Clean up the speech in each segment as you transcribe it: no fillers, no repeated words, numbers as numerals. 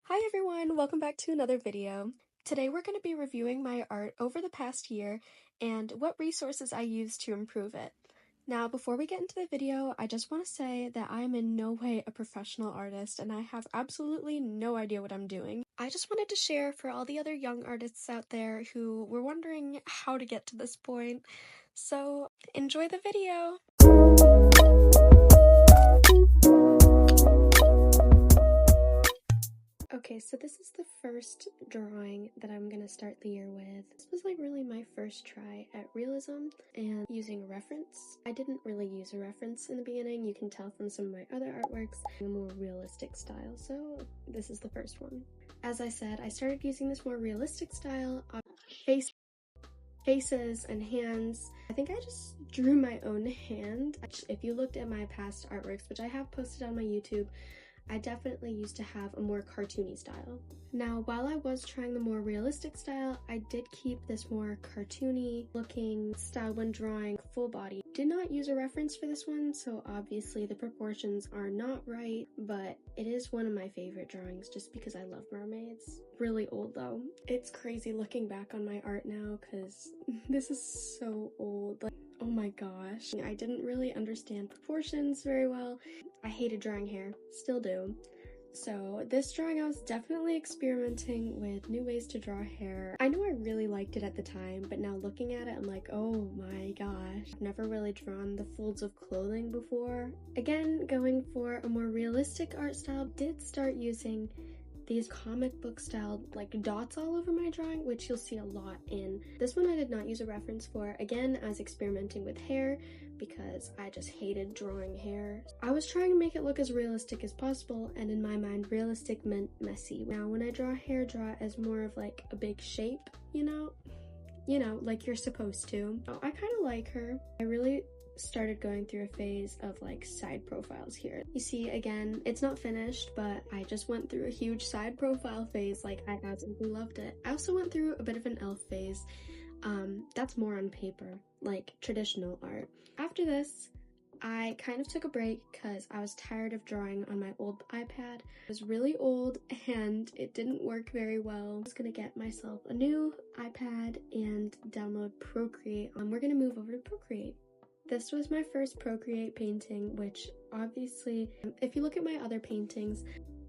Hi everyone, welcome back to another video. Today we're going to be reviewing my art over the past year and what resources I used to improve it. Now, before we get into the video, I just want to say that I am in no way a professional artist and I have absolutely no idea what I'm doing. I just wanted to share for all the other young artists out there who were wondering how to get to this point. So, enjoy the video! Okay, so this is the first drawing that I'm gonna start the year with. This was like really my first try at realism and using a reference. I didn't really use a reference in the beginning. You can tell from some of my other artworks, a more realistic style, so this is the first one. As I said, I started using this more realistic style, faces and hands. I think I just drew my own hand. If you looked at my past artworks, which I have posted on my YouTube, I definitely used to have a more cartoony style. Now, while I was trying the more realistic style, I did keep this more cartoony looking style when drawing full body. Did not use a reference for this one, so obviously the proportions are not right, but it is one of my favorite drawings just because I love mermaids. Really old though. It's crazy looking back on my art now because this is so old. Like, oh my gosh. I didn't really understand proportions very well. I hated drawing hair, still do. So this drawing, I was definitely experimenting with new ways to draw hair. I know I really liked it at the time, but now looking at it, I'm like, oh my gosh. I've never really drawn the folds of clothing before. Again, going for a more realistic art style, did start using these comic book style like dots all over my drawing, which you'll see a lot in. This one I did not use a reference for. Again, I was experimenting with hair because I just hated drawing hair. I was trying to make it look as realistic as possible, and in my mind, realistic meant messy. Now, when I draw hair, draw it as more of like a big shape, you know, like you're supposed to. Oh, I kind of like her. I really started going through a phase of like side profiles here. You see, again, it's not finished, but I just went through a huge side profile phase. Like, I absolutely loved it. I also went through a bit of an elf phase. That's more on paper, like traditional art. After this, I kind of took a break because I was tired of drawing on my old iPad. It was really old and it didn't work very well. I was gonna get myself a new iPad and download Procreate. We're gonna move over to Procreate. This was my first Procreate painting, which obviously, if you look at my other paintings,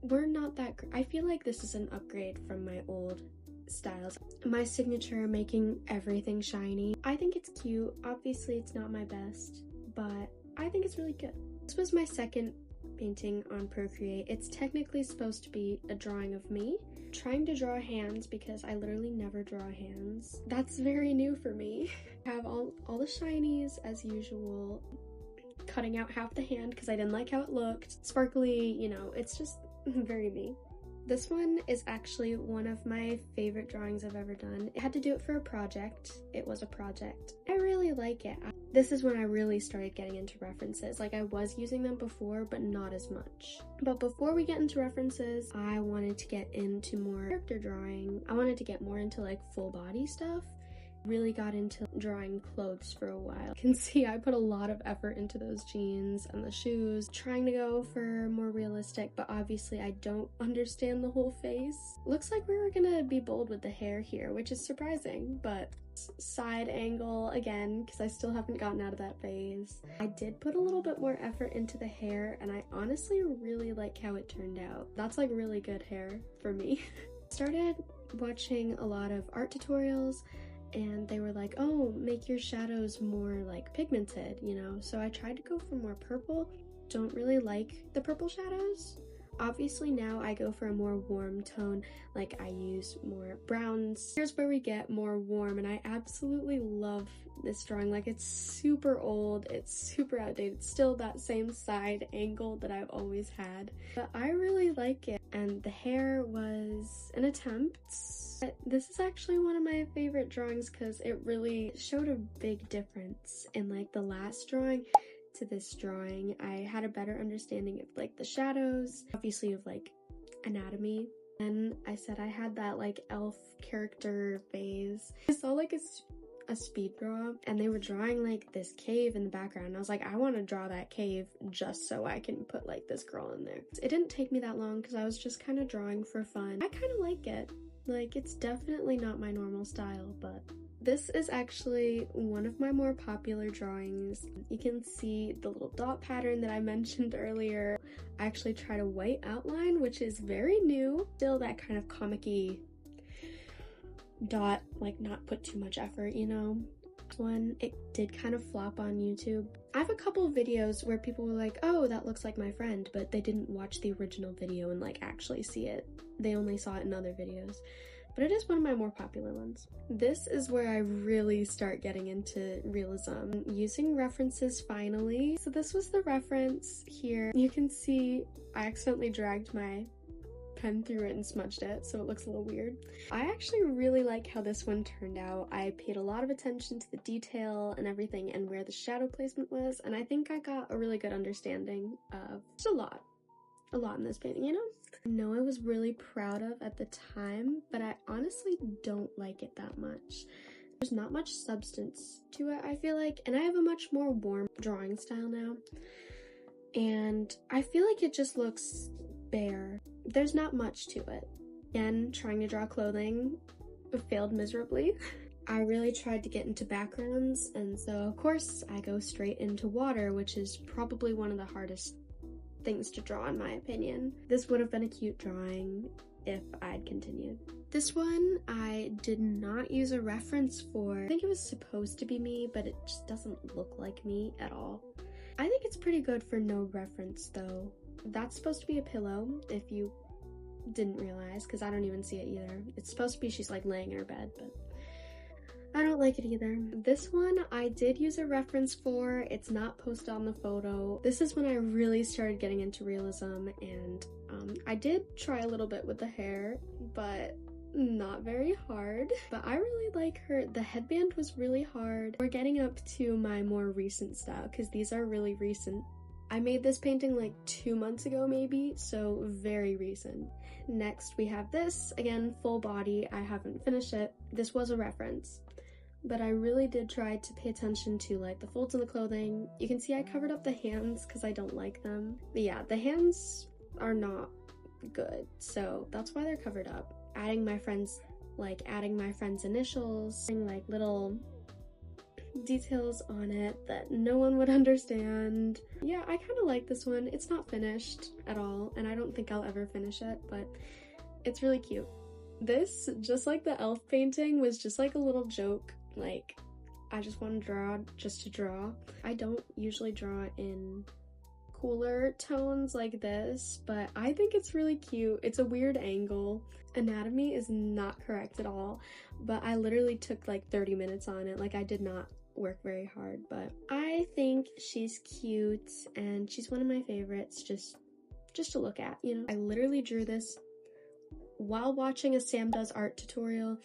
we're not that great. I feel like this is an upgrade from my old styles. My signature, making everything shiny. I think it's cute. Obviously, it's not my best, but I think it's really good. This was my second painting on Procreate. It's technically supposed to be a drawing of me trying to draw hands because I literally never draw hands. That's very new for me. I have all the shinies as usual, cutting out half the hand because I didn't like how it looked. Sparkly, you know, it's just very me. This one is actually one of my favorite drawings I've ever done. I had to do it for a project. It was a project. I really like it. This is when I really started getting into references. Like, I was using them before, but not as much. But before we get into references, I wanted to get into more character drawing. I wanted to get more into like full body stuff. Really got into drawing clothes for a while. You can see I put a lot of effort into those jeans and the shoes, trying to go for more realistic, but obviously I don't understand the whole face. Looks like we were gonna be bold with the hair here, which is surprising, but side angle again, because I still haven't gotten out of that phase. I did put a little bit more effort into the hair, and I honestly really like how it turned out. That's like really good hair for me. Started watching a lot of art tutorials, and they were like, oh, make your shadows more like pigmented, you know? So I tried to go for more purple. Don't really like the purple shadows. Obviously now I go for a more warm tone, like I use more browns. Here's where we get more warm, and I absolutely love this drawing. Like, it's super old, it's super outdated. It's still that same side angle that I've always had, but I really like it. And the hair was an attempt. This is actually one of my favorite drawings because it really showed a big difference in like the last drawing to this drawing. I had a better understanding of like the shadows, obviously of like anatomy. And I said I had that like elf character phase. I saw like a a speed draw and they were drawing like this cave in the background. And I was like, I want to draw that cave just so I can put like this girl in there. It didn't take me that long because I was just kind of drawing for fun. I kind of like it. Like, it's definitely not my normal style, but this is actually one of my more popular drawings. You can see the little dot pattern that I mentioned earlier. I actually tried a white outline, which is very new. Still that kind of comic-y dot, like not put too much effort, you know? One, it did kind of flop on YouTube. I have a couple of videos where people were like, oh, that looks like my friend, but they didn't watch the original video and like actually see it. They only saw it in other videos. But it is one of my more popular ones. This is where I really start getting into realism, using references finally. So this was the reference here. You can see I accidentally dragged my pen through it and smudged it, so it looks a little weird. I actually really like how this one turned out. I paid a lot of attention to the detail and everything and where the shadow placement was, and I think I got a really good understanding of just a lot in this painting, you know? I know I was really proud of at the time, but I honestly don't like it that much. There's not much substance to it, I feel like, and I have a much more warm drawing style now, and I feel like it just looks bare. There's not much to it. Again, trying to draw clothing failed miserably. I really tried to get into backgrounds, and so of course I go straight into water, which is probably one of the hardest things to draw in my opinion. This would have been a cute drawing if I'd continued. This one I did not use a reference for. I think it was supposed to be me, but it just doesn't look like me at all. I think it's pretty good for no reference though. That's supposed to be a pillow, if you didn't realize, because I don't even see it either. It's supposed to be she's like laying in her bed, but I don't like it either. This one I did use a reference for. It's not posted on the photo. This is when I really started getting into realism, and I did try a little bit with the hair, but not very hard. But I really like her. The headband was really hard. We're getting up to my more recent style, because these are really recent. I made this painting like 2 months ago maybe, so very recent. Next we have this, again full body. I haven't finished it. This was a reference, but I really did try to pay attention to like the folds in the clothing. You can see I covered up the hands because I don't like them. But yeah, the hands are not good, so that's why they're covered up. Adding my friend's initials, like little details on it that no one would understand. Yeah, I kind of like this one. It's not finished at all, and I don't think I'll ever finish it, but it's really cute. This, just like the elf painting, was just like a little joke. Like, I just want to draw just to draw. I don't usually draw in cooler tones like this, but I think it's really cute. It's a weird angle. Anatomy is not correct at all, but I literally took like 30 minutes on it. Like, I did not work very hard, but I think she's cute and she's one of my favorites just to look at, you know. I literally drew this while watching a Sam Does Art tutorial,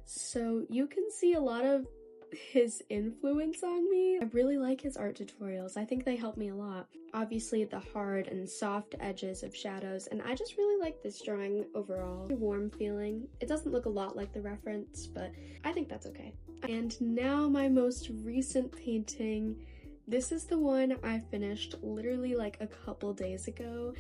so you can see a lot of his influence on me. I really like his art tutorials. I think they help me a lot. Obviously the hard and soft edges of shadows, and I just really like this drawing overall. A warm feeling. It doesn't look a lot like the reference, but I think that's okay. And now my most recent painting. This is the one I finished literally like a couple days ago,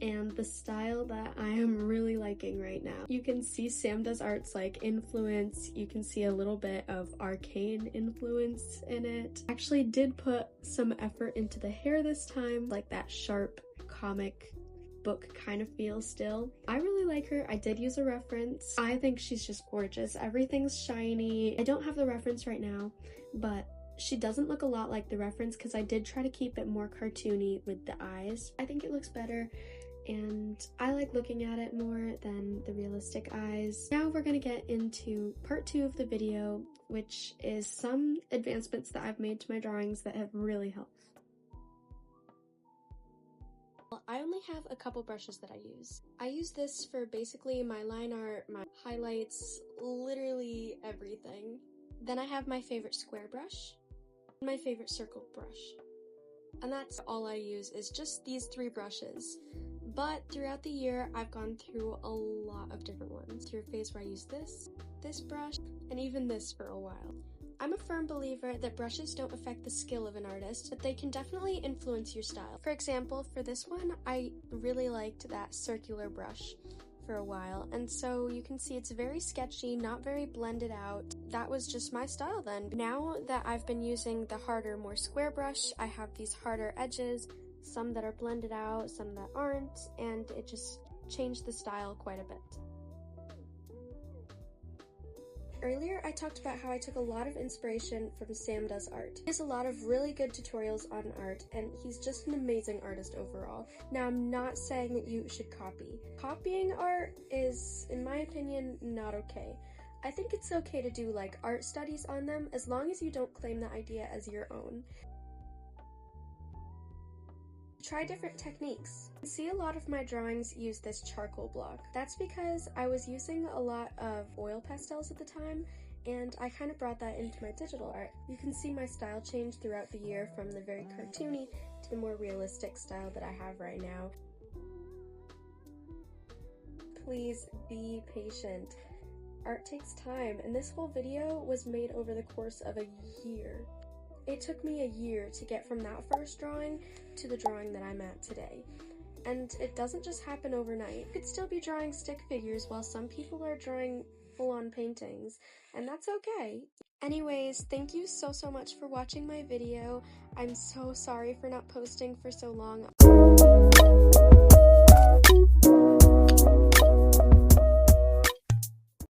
and the style that I am really liking right now. You can see Sam Does Art's like influence. You can see a little bit of arcane influence in it. Actually did put some effort into the hair this time, like that sharp comic book kind of feel still. I really like her. I did use a reference. I think she's just gorgeous. Everything's shiny. I don't have the reference right now, but she doesn't look a lot like the reference because I did try to keep it more cartoony with the eyes. I think it looks better, and I like looking at it more than the realistic eyes. Now we're gonna get into part 2 of the video, which is some advancements that I've made to my drawings that have really helped. Well, I only have a couple brushes that I use. I use this for basically my line art, my highlights, literally everything. Then I have my favorite square brush, and my favorite circle brush. And that's all I use, is just these 3 brushes. But throughout the year, I've gone through a lot of different ones. Through a phase where I use this brush, and even this for a while. I'm a firm believer that brushes don't affect the skill of an artist, but they can definitely influence your style. For example, for this one, I really liked that circular brush for a while, and so you can see it's very sketchy, not very blended out. That was just my style then. Now that I've been using the harder, more square brush, I have these harder edges, some that are blended out, some that aren't, and it just changed the style quite a bit. Earlier, I talked about how I took a lot of inspiration from Sam Does Art. He has a lot of really good tutorials on art, and he's just an amazing artist overall. Now, I'm not saying that you should copy. Copying art is, in my opinion, not okay. I think it's okay to do like art studies on them as long as you don't claim the idea as your own. Try different techniques. You see a lot of my drawings use this charcoal block. That's because I was using a lot of oil pastels at the time, and I kind of brought that into my digital art. You can see my style change throughout the year from the very cartoony to the more realistic style that I have right now. Please be patient. Art takes time, and this whole video was made over the course of a year. It took me a year to get from that first drawing to the drawing that I'm at today. And it doesn't just happen overnight. You could still be drawing stick figures while some people are drawing full-on paintings, and that's okay. Anyways, thank you so much for watching my video. I'm so sorry for not posting for so long.